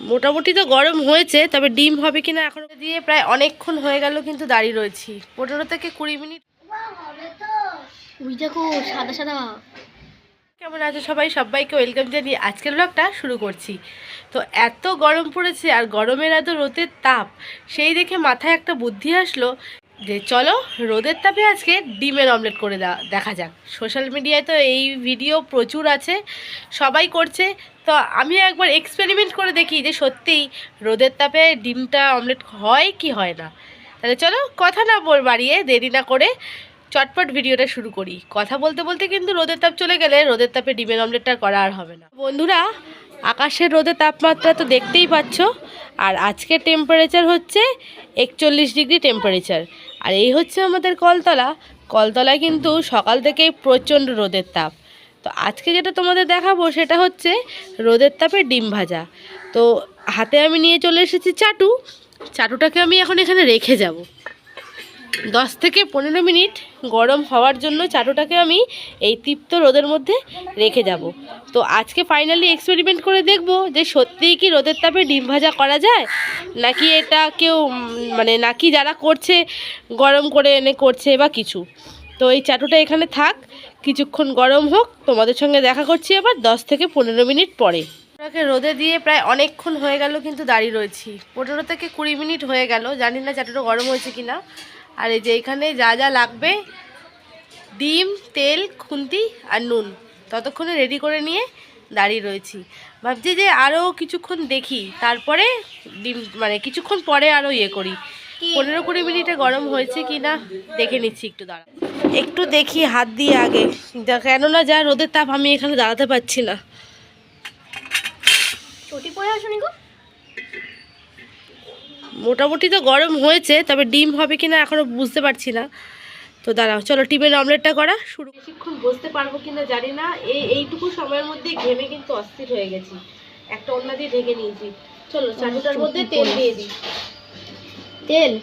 মোটামুটি তো গরম হয়েছে, তবে ডিম হবে কিনা এখন দিয়ে প্রায় অনেকক্ষণ হয়ে গেল, কিন্তু দাঁড়িয়ে রয়েছি 15 থেকে 20 মিনিট। ওই দেখো সাদা সাদা। কেমন আছে সবাই? সবাইকে ওয়েলকাম জানিয়ে আজকের ব্লগটা শুরু করছি। তো এত গরম পড়েছে আর গরমের এত রোদের তাপ, সেই দেখে মাথায় একটা বুদ্ধি আসলো যে চলো রোদের তাপে আজকে ডিমের অমলেট করে দেখা যাক। সোশ্যাল মিডিয়ায় তো এই ভিডিও প্রচুর আছে, সবাই করছে। তো আমি একবার এক্সপেরিমেন্ট করে দেখি যে সত্যিই রোদের তাপে ডিমটা অমলেট হয় কি হয় না। তাহলে চলো কথা না বাড়িয়ে দেরি না করে চটপট ভিডিওটা শুরু করি। কথা বলতে বলতে কিন্তু রোদের তাপ চলে গেলে রোদের তাপে ডিমের অমলেটটা করা আর হবে না। বন্ধুরা, আকাশের রোদের তাপমাত্রা তো দেখতেই পাচ্ছ, আর আজকের টেম্পারেচার হচ্ছে 41 ডিগ্রি টেম্পারেচার। আর এই হচ্ছে আমাদের কলতলা। কলতলায় কিন্তু সকাল থেকেই প্রচণ্ড রোদের তাপ। তো আজকে যেটা তোমাদের দেখাবো সেটা হচ্ছে রোদের তাপে ডিম ভাজা। তো হাতে আমি নিয়ে চলে এসেছি চাটুটাকে আমি এখন এখানে রেখে যাব 10 থেকে 15 মিনিট গরম হওয়ার জন্য। চাটুটাকে আমি এই তীব্র রোদের মধ্যে রেখে যাব। তো আজকে ফাইনালি এক্সপেরিমেন্ট করে দেখব যে সত্যিই কি রোদের তাপে ডিম ভাজা করা যায়, নাকি এটা কেউ নাকি যারা করছে গরম করে এনে করছে বা কিছু। তো এই চাটুটা এখানে থাক, কিছুক্ষণ গরম হোক, তোমাদের সঙ্গে দেখা করছি আবার 10 থেকে 15 মিনিট পরে। রোদে দিয়ে প্রায় অনেকক্ষণ হয়ে গেল, কিন্তু দাঁড়িয়ে রয়েছি 15 থেকে 20 মিনিট হয়ে গেল। জানি না চাটুটা গরম হয়েছে কিনা। আর এই যে এখানে যা যা লাগবে, ডিম, তেল, খুন্তি আর নুন, ততক্ষণে রেডি করে নিয়ে দাঁড়িয়ে রয়েছি। ভাবছি যে আরও কিছুক্ষণ দেখি, তারপরে ডিম কিছুক্ষণ পরে আরও করি। 15-20 মিনিটে গরম হয়েছে কি না দেখে নিচ্ছি। একটু দেখি হাত দিয়ে আগে, কেননা যা রোদের তাপ আমি এখানে দাঁড়াতে পারছি না। চটি পরে আসুনি গো। মোটামুটি তো গরম হয়েছে, তবে ডিম হবে কিনা এখনো বুঝতে পারছি না। তো দাঁড়াও, চলো ডিমের অমলেটটা করা শুরু। বেশিক্ষণ বসতে পারবো কিনা জানি না। এইটুকু সময়ের মধ্যে ঘেমে কিন্তু অস্থির হয়ে গেছি। একটা ওড়না দিয়ে ঢেকে নিয়েছি। চলো চাটুটার মধ্যে তেল দিয়ে দিই। তেল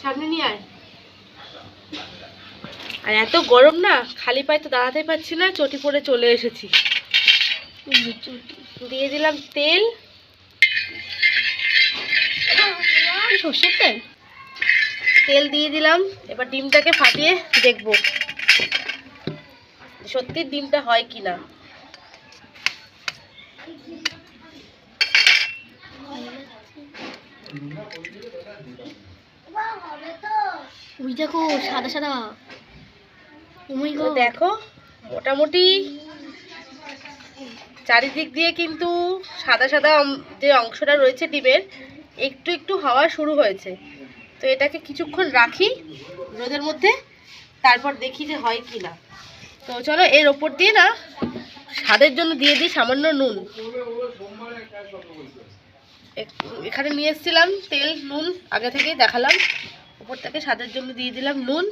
সামনে নিয়ে আয়। আর এত গরম না, খালি পায়ে তো দাঁড়াতে পারছি না, চটি পরে চলে এসেছি। দিয়ে দিলাম তেল, সর্ষের তেল। তেল দিয়ে দিলাম। এবার ডিমটাকে ফাটিয়ে দেখবো সত্যি ডিমটা হয় কিনা। ওই দেখো সাদা সাদা। দেখো মোটামুটি চারিদিক দিয়ে কিন্তু সাদা সাদা যে অংশটা রয়েছে ডিমের, একটু একটু হওয়া শুরু হয়েছে। তো এটাকে কিছুক্ষণ রাখি রোদের মধ্যে, তারপর দেখি যে হয় কি না। তো চলো এর ওপর দিয়ে না স্বাদের জন্য দিয়ে দিই সামান্য নুন। এখানে নিয়ে এসেছিলাম তেল, নুন আগে থেকেই দেখালাম। ওপর থেকে স্বাদের জন্য দিয়ে দিলাম নুন।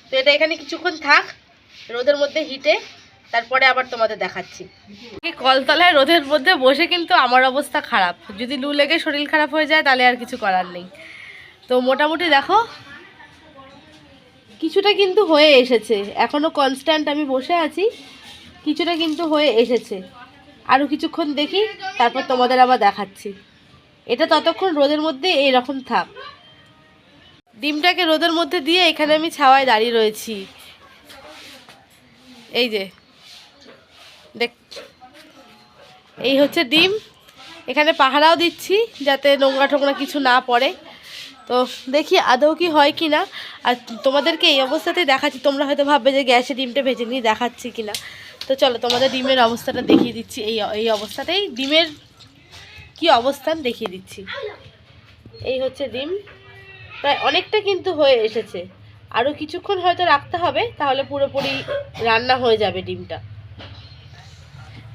তো এটা এখানে কিছুক্ষণ থাক রোদের মধ্যে হিটে, তারপরে আবার তোমাদের দেখাচ্ছি। কলতলায় রোদের মধ্যে বসে কিন্তু আমার অবস্থা খারাপ। যদি লু লেগে শরীর খারাপ হয়ে যায় তাহলে আর কিছু করার নেই। তো মোটামুটি দেখো কিছুটা কিন্তু হয়ে এসেছে, এখনও কনস্ট্যান্ট আমি বসে আছি, কিছুটা কিন্তু হয়ে এসেছে। আরও কিছুক্ষণ দেখি, তারপর তোমাদের আবার দেখাচ্ছি। এটা ততক্ষণ রোদের মধ্যে এইরকম থাক। ডিমটাকে রোদের মধ্যে দিয়ে এখানে আমি ছাওয়ায় দাঁড়িয়ে রয়েছি। এই যে দেখ, এই হচ্ছে ডিম। এখানে পাহারাও দিচ্ছি যাতে নোংরা টোংরা কিছু না পড়ে। তো দেখি আদৌ কি হয় কি না। আর তোমাদেরকে এই অবস্থাতেই দেখাচ্ছি। তোমরা হয়তো ভাববে যে গ্যাসে ডিমটা ভেজে নিয়ে দেখাচ্ছি কি না। তো চলো তোমাদের ডিমের অবস্থাটা দেখিয়ে দিচ্ছি। এই অবস্থাতেই ডিমের কি অবস্থান দেখিয়ে দিচ্ছি। এই হচ্ছে ডিম, প্রায় অনেকটা কিন্তু হয়ে এসেছে। আরও কিছুক্ষণ হয়তো রাখতে হবে, তাহলে পুরোপুরি রান্না হয়ে যাবে ডিমটা।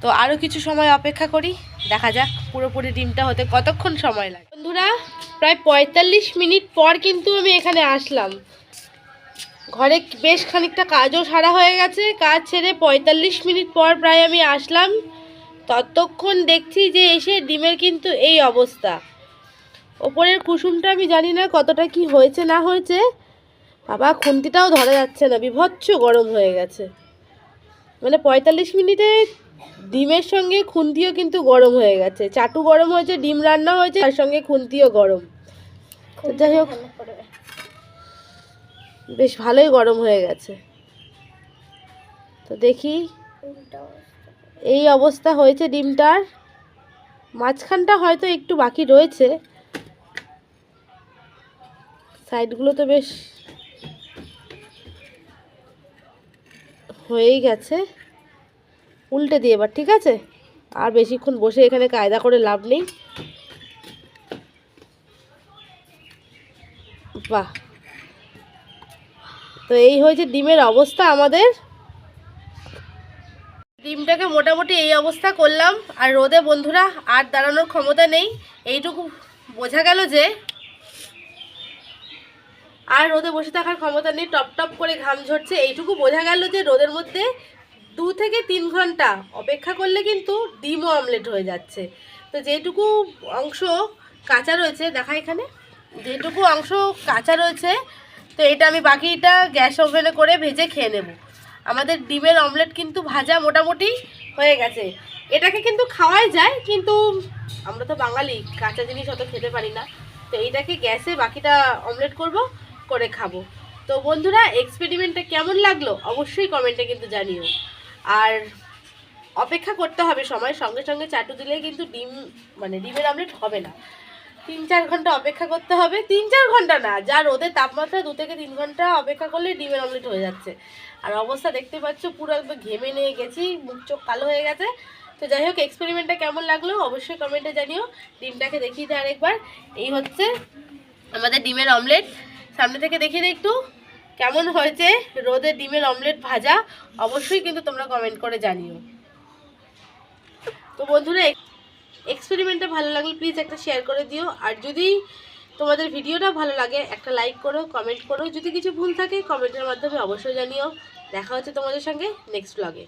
তো আরও কিছু সময় অপেক্ষা করি, দেখা যাক পুরোপুরি ডিমটা হতে কতক্ষণ সময় লাগে। বন্ধুরা, প্রায় 45 মিনিট পর কিন্তু আমি এখানে আসলাম। ঘরে বেশ খানিকটা কাজও সারা হয়ে গেছে। কাজ ছেড়ে 45 মিনিট পর প্রায় আমি আসলাম। ততক্ষণ দেখছি যে এসে ডিমের কিন্তু এই অবস্থা। ওপরের কুসুমটা আমি জানি না কতটা কি হয়েছে না হয়েছে, বাবা খুন্তিটাও ধরা যাচ্ছে না, বিভৎস গরম হয়ে গেছে। মানে 45 মিনিটে ডিমের সঙ্গে খুন্তিও কিন্তু গরম হয়ে গেছে। চাটু গরম হয়েছে, ডিম রান্না হয়েছে, তার সঙ্গে খুন্তিও গরম। তো যাই হোক, বেশ ভালোই গরম হয়ে গেছে। তো দেখি, এই অবস্থা হয়েছে ডিমটার। মাঝখানটা হয়তো একটু বাকি রয়েছে, সাইডগুলো তো বেশ হয়েই গেছে। উল্টে দিয়ে এবার, ঠিক আছে? আর বেশিক্ষণ বসে এখানে কায়দা করে লাভ নেই। বাহ, তো এই হয়েছে ডিমের অবস্থা আমাদের। ডিমটাকে মোটামুটি এই অবস্থা করলাম। আর রোদে বন্ধুরা আর দাঁড়ানোর ক্ষমতা নেই, এইটুকু বোঝা গেল যে আর রোদে বসে থাকার ক্ষমতা নেই। টপ টপ করে ঘাম ঝরছে, এইটুকু বোঝা গেল যে রোদের মধ্যে 2 থেকে 3 ঘন্টা অপেক্ষা করলে কিন্তু ডিমও অমলেট হয়ে যাচ্ছে। তো যেটুকু অংশ কাঁচা রয়েছে, দেখা এখানে যেটুকু অংশ কাঁচা রয়েছে, তো এটা আমি বাকিটা গ্যাস ওভেনে করে ভেজে খেয়ে নেব। আমাদের ডিমের অমলেট কিন্তু ভাজা মোটামুটি হয়ে গেছে। এটাকে কিন্তু খাওয়াই যায়, কিন্তু আমরা তো বাঙালি, কাঁচা জিনিস অত খেতে পারি না। তো এইটাকে গ্যাসে বাকিটা অমলেট করব, করে খাবো। তো বন্ধুরা, এক্সপেরিমেন্টটা কেমন লাগলো অবশ্যই কমেন্টে কিন্তু জানিও। আর অপেক্ষা করতে হবে সময়, সঙ্গে সঙ্গে চাটু দিলে কিন্তু ডিম মানে ডিমের অমলেট হবে না। 3-4 ঘন্টা অপেক্ষা করতে হবে। 3-4 ঘন্টা না, যা রোদের তাপমাত্রা 2 থেকে 3 ঘন্টা অপেক্ষা করলে ডিমের অমলেট হয়ে যাচ্ছে। আর অবস্থা দেখতে পাচ্ছ, পুরো একদম ঘেমে নিয়ে গেছি, মুখ চোখ কালো হয়ে গেছে। তো যাই হোক, এক্সপেরিমেন্টটা কেমন লাগলো অবশ্যই কমেন্টে জানিও। ডিমটাকে দেখিয়ে দিই আরেকবার। এই হচ্ছে আমাদের ডিমের অমলেট। সামনে থেকে দেখিয়ে দিই একটু কেমন হয়েছে রোদে ডিমের অমলেট ভাজা, অবশ্যই কিন্তু তোমরা কমেন্ট করে জানিও। তো বন্ধুরা, এক্সপেরিমেন্টটা ভালো লাগলে প্লিজ একটা শেয়ার করে দিও। আর যদি তোমাদের ভিডিওটা ভালো লাগে একটা লাইক করো, কমেন্ট করো। যদি কিছু ভুল থাকে কমেন্টের মাধ্যমে অবশ্যই জানিও। দেখা হচ্ছে তোমাদের সঙ্গে নেক্সট ব্লগে।